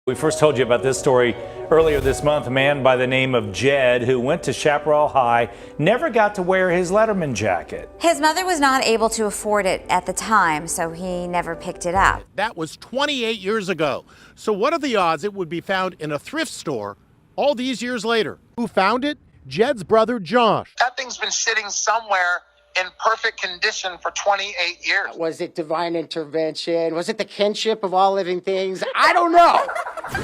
We first told you about this story earlier this month. A man by the name of Jed, who went to Chaparral High, never got to wear his Letterman jacket. His mother was not able to afford it at the time, so he never picked it up. That was 28 years ago. So what are the odds it would be found in a thrift store all these years later? Who found it? Jed's brother, Josh. That thing's been sitting somewhere in perfect condition for 28 years. Was it divine intervention? Was it the kinship of all living things? I don't know.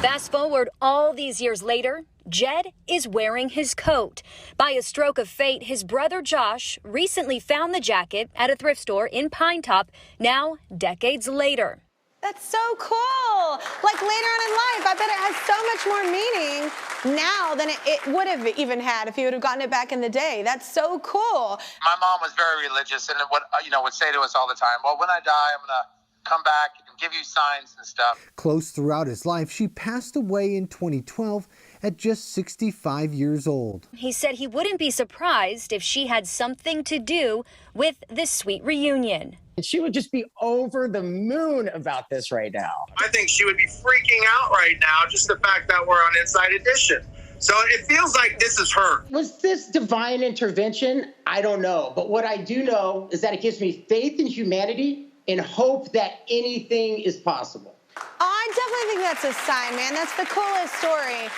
Fast forward all these years later, Jed is wearing his coat. By a stroke of fate, his brother Josh recently found the jacket at a thrift store in Pine Top, now decades later. That's so cool. Like later on in life, I bet it has so much more meaning now than it would have even had if you would have gotten it back in the day. That's so cool. My mom was very religious and would say to us all the time, well, when I die, I'm going to come back and give you signs and stuff. Close throughout his life, she passed away in 2012 at just 65 years old. He said he wouldn't be surprised if she had something to do with this sweet reunion. She would just be over the moon about this right now. I think she would be freaking out right now, just the fact that we're on Inside Edition. So it feels like this is her. Was this divine intervention? I don't know. But what I do know is that it gives me faith in humanity and hope that anything is possible. I definitely think that's a sign, man. That's the coolest story.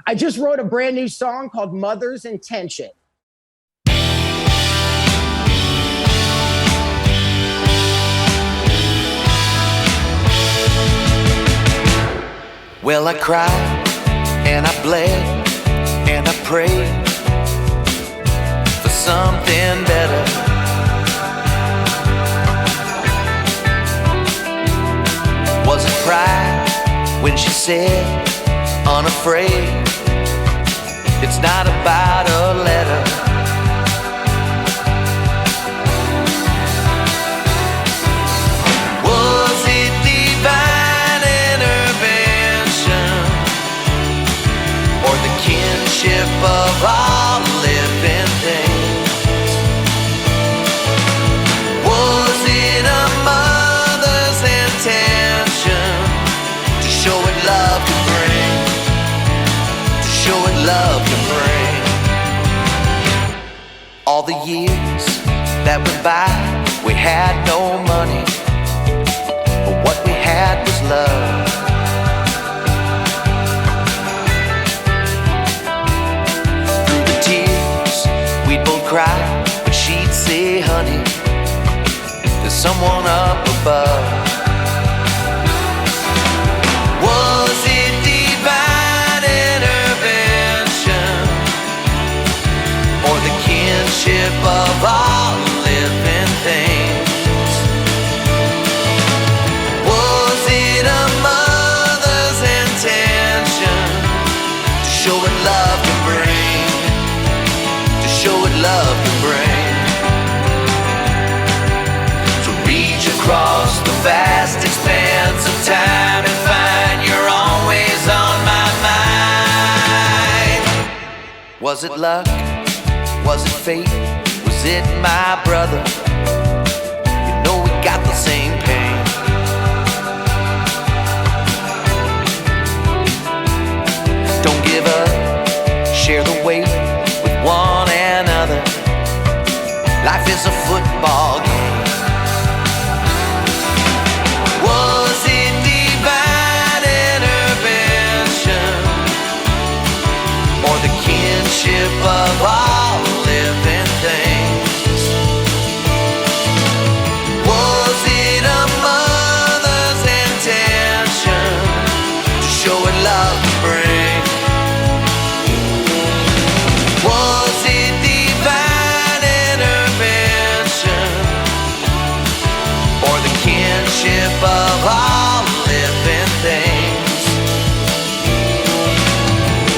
I just wrote a brand new song called Mother's Intention. Well, I cried and I bled and I prayed for something better. Was it pride when she said, unafraid? It's not about a letter. Was it divine intervention or the kinship of all living things? Was it a mother's intention to show what love can bring? To show what love can bring. All the years that went by, we had no money, but what we had was love. Through the tears, we'd both cry, but she'd say, honey, there's someone up above. Was it divine intervention or the kinship of all living things? Was it a mother's intention to show what love can bring? To show what love can bring? To reach across the vast expanse of time and find you're always on my mind. Was it luck? Was it fate? Was it my brother? You know we got the same pain. Don't give up, share the weight with one another. Life is a football game. Was it divine intervention or the kinship of all living things? Was it a mother's intention to show what love can bring? Was it divine intervention or the kinship of all living things?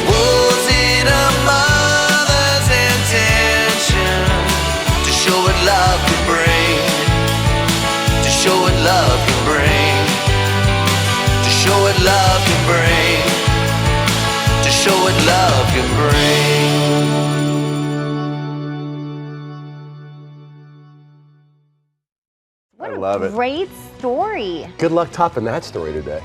Was it a mother's intention to show what love can bring? To show what love can bring? To show what love can bring? To show what love can bring? What a great story. Good luck topping that story today.